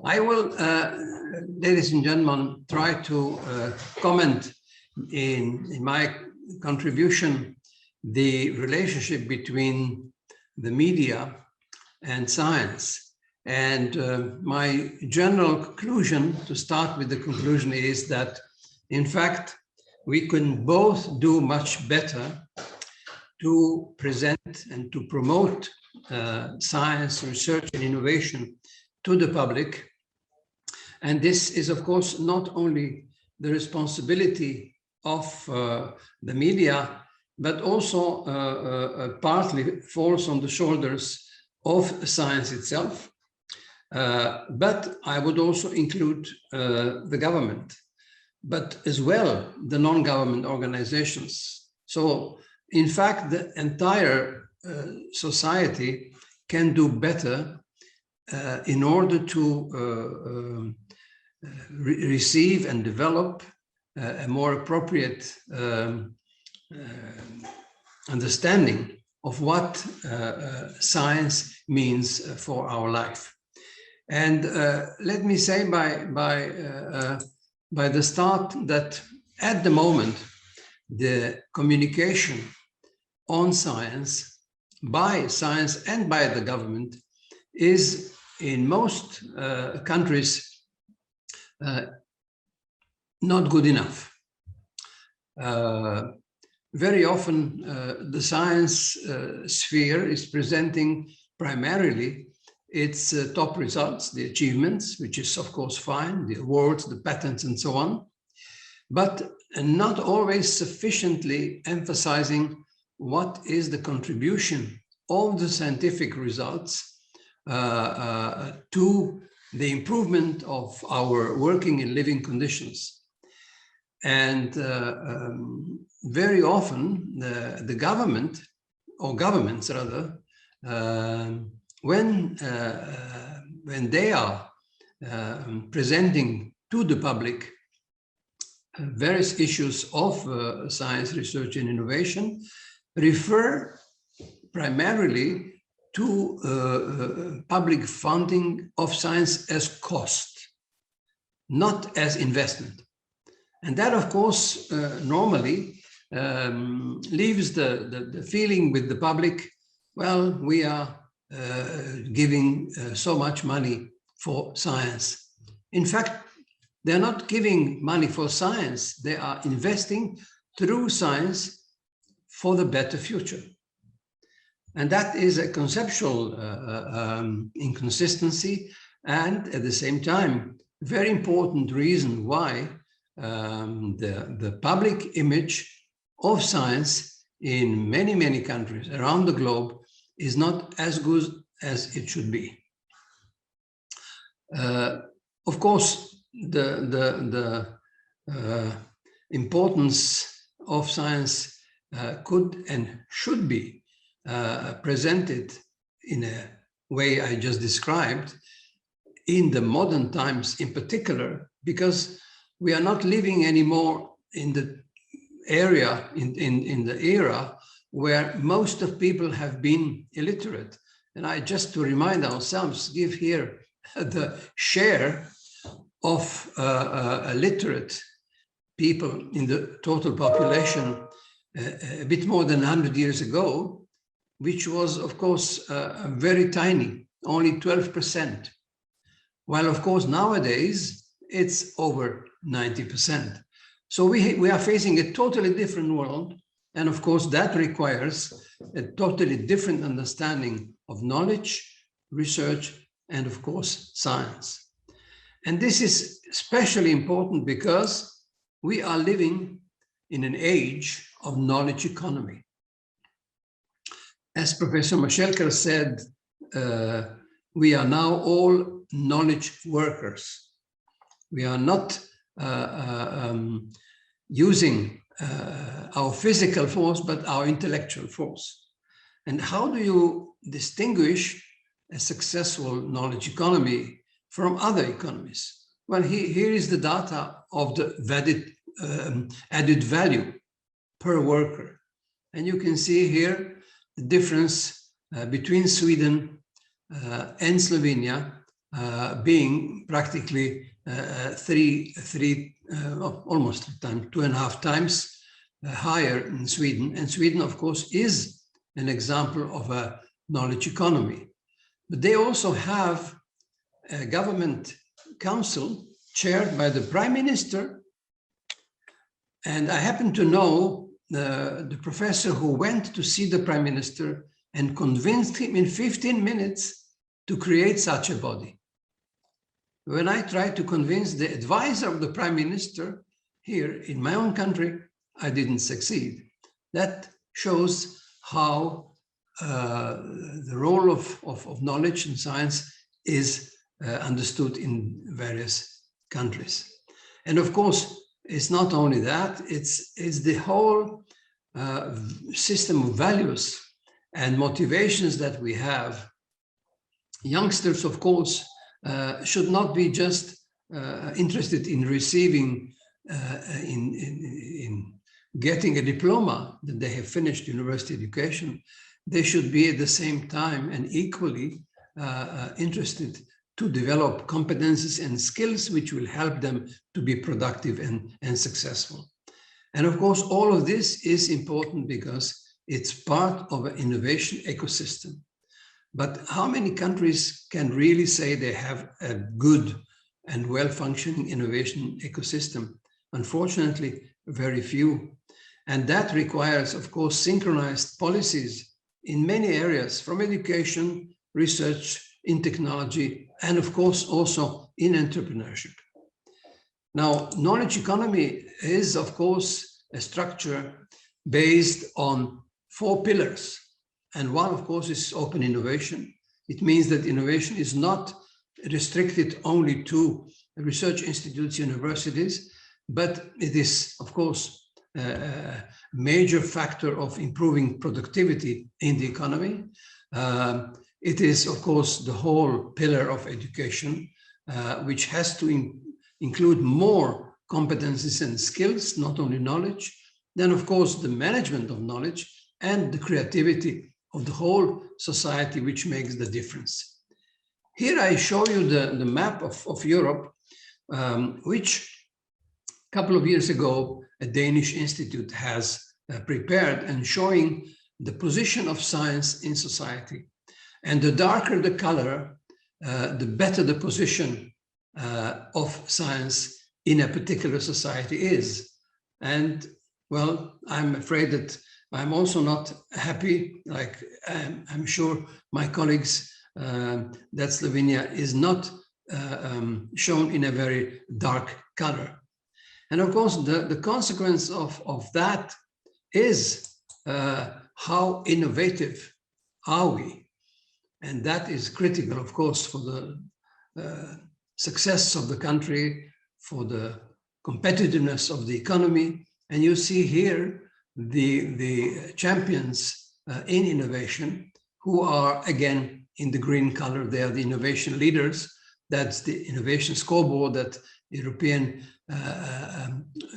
I will, ladies and gentlemen, try to comment in my contribution the relationship between the media and science. And my general conclusion, to start with the conclusion, is that, in fact, we can both do much better to present and to promote science, research, and innovation to the public. And this is, of course, not only the responsibility of the media, but also partly falls on the shoulders of science itself. But I would also include the government, but as well the non-government organizations. So, in fact, the entire society can do better in order to receive and develop a more appropriate understanding of what science means for our life. And let me say by the start that at the moment, the communication on science, by science and by the government, is in most countries not good enough. Very often the science sphere is presenting primarily its top results, the achievements, which is of course fine, the awards, the patents and so on, but not always sufficiently emphasizing what is the contribution of the scientific results to the improvement of our working and living conditions. And very often the government, or governments rather, when they are presenting to the public various issues of science, research, and innovation, refer primarily to public funding of science as cost, not as investment. And that, of course, normally leaves the feeling with the public, well, we are giving so much money for science. In fact, they're not giving money for science, they are investing through science for the better future. And that is a conceptual inconsistency, and at the same time, very important reason why the public image of science in many, many countries around the globe is not as good as it should be. Of course, the importance of science could and should be presented in a way I just described in the modern times in particular, because we are not living anymore in the area, in the era where most of people have been illiterate. And I, just to remind ourselves, give here the share of literate people in the total population a bit more than 100 years ago, which was, of course, very tiny, only 12%. While, of course, nowadays, it's over 90%. So we are facing a totally different world. And of course, that requires a totally different understanding of knowledge, research, and of course, science. And this is especially important because we are living in an age of knowledge economy. As Professor Mashelker said, we are now all knowledge workers. We are not using our physical force, but our intellectual force. And how do you distinguish a successful knowledge economy from other economies? Well, here is the data of the added value per worker. And you can see here the difference between Sweden and Slovenia being practically almost 2.5 times higher in Sweden. And Sweden, of course, is an example of a knowledge economy. But they also have a government council chaired by the Prime Minister. And I happen to know the professor who went to see the Prime Minister and convinced him in 15 minutes to create such a body. When I tried to convince the advisor of the Prime Minister here in my own country, I didn't succeed. That shows how the role of knowledge and science is understood in various countries. And of course, it's not only that, it's the whole system of values and motivations that we have. Youngsters, of course, should not be just interested in receiving, in getting a diploma that they have finished university education. They should be at the same time and equally interested to develop competences and skills which will help them to be productive and successful. And of course, all of this is important because it's part of an innovation ecosystem. But how many countries can really say they have a good and well-functioning innovation ecosystem? Unfortunately, very few. And that requires, of course, synchronized policies in many areas, from education, research, in technology, and of course, also in entrepreneurship. Now, knowledge economy is, of course, a structure based on 4 pillars. And one, of course, is open innovation. It means that innovation is not restricted only to research institutes, universities, but it is, of course, a major factor of improving productivity in the economy. It is, of course, the whole pillar of education, which has to include more competencies and skills, not only knowledge. Then, of course, the management of knowledge and the creativity of the whole society, which makes the difference. Here I show you the map of Europe, which a couple of years ago, a Danish institute has prepared, and showing the position of science in society. And the darker the color, the better the position of science in a particular society is. And well, I'm afraid that I'm also not happy, like I'm sure my colleagues, that Slovenia is not shown in a very dark color. And of course, the consequence of that is how innovative are we? And that is critical, of course, for the success of the country, for the competitiveness of the economy. And you see here the champions in innovation, who are, again, in the green color. They are the innovation leaders. That's the innovation scoreboard that the European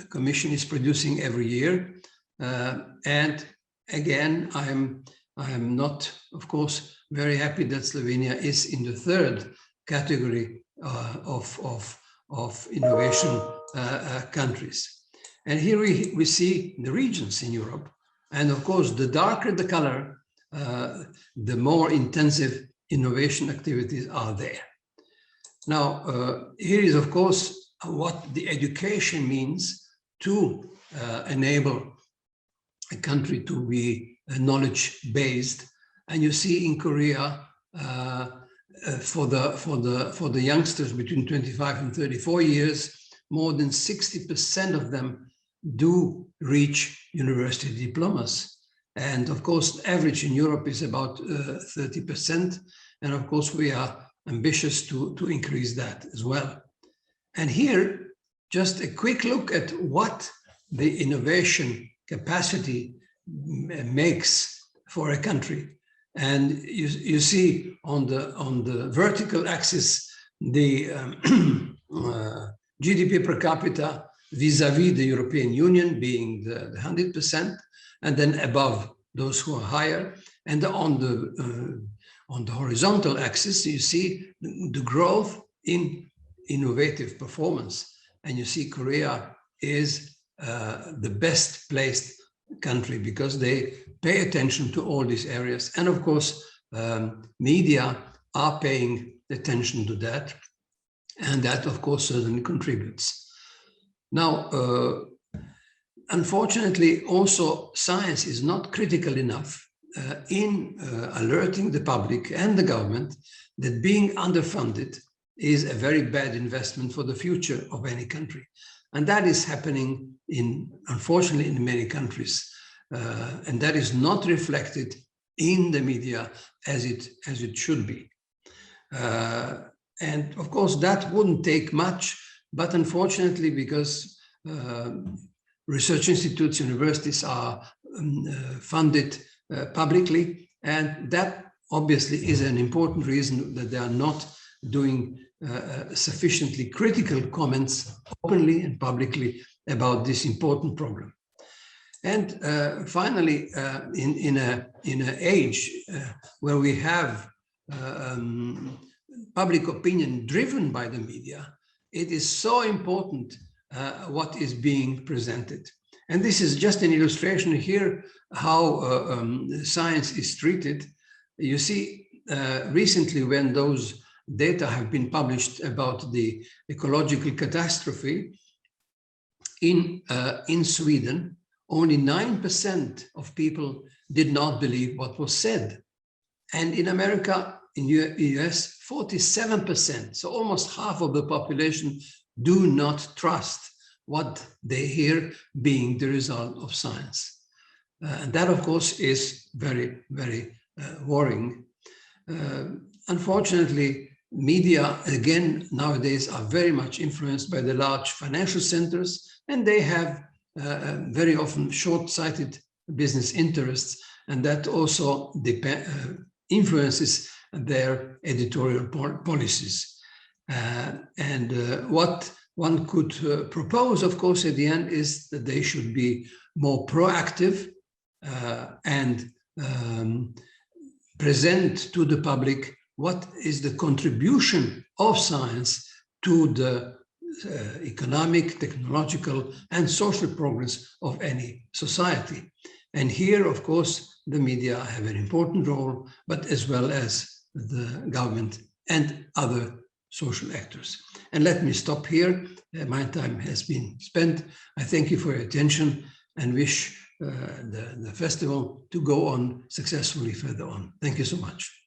Commission is producing every year. And again, I'm not, of course, very happy that Slovenia is in the 3rd category of innovation countries. And here we see the regions in Europe. And of course, the darker the color, the more intensive innovation activities are there. Now, here is, of course, what the education means to enable a country to be knowledge-based. And you see in Korea, for the youngsters between 25 and 34 years, more than 60% of them do reach university diplomas. And of course, average in Europe is about 30%. And of course, we are ambitious to increase that as well. And here, just a quick look at what the innovation capacity makes for a country. And you see on the vertical axis, the GDP per capita vis-a-vis the European Union being the 100%, and then above those who are higher. And on on the horizontal axis, you see the growth in innovative performance. And you see Korea is the best placed country because they pay attention to all these areas. And of course, media are paying attention to that. And that, of course, certainly contributes. Now, unfortunately, also science is not critical enough in alerting the public and the government that being underfunded is a very bad investment for the future of any country. And that is happening, unfortunately, in many countries. And that is not reflected in the media as it should be. And of course, that wouldn't take much, but unfortunately, because research institutes, universities are funded publicly, and that obviously is an important reason that they are not doing sufficiently critical comments openly and publicly about this important problem. And finally, in an age where we have public opinion driven by the media, it is so important what is being presented. And this is just an illustration here how science is treated. You see, recently when those data have been published about the ecological catastrophe in Sweden, only 9% of people did not believe what was said. And in America, in US, 47%, so almost half of the population do not trust what they hear being the result of science. And that, of course, is very, very worrying. Unfortunately, media, again, nowadays are very much influenced by the large financial centers, and they have very often short-sighted business interests, and that also influences their editorial policies. And what one could propose, of course, at the end is that they should be more proactive and present to the public what is the contribution of science to the economic, technological, and social progress of any society. And here, of course, the media have an important role, but as well as the government and other social actors. And let me stop here. My time has been spent. I thank you for your attention and wish the festival to go on successfully further on. Thank you so much.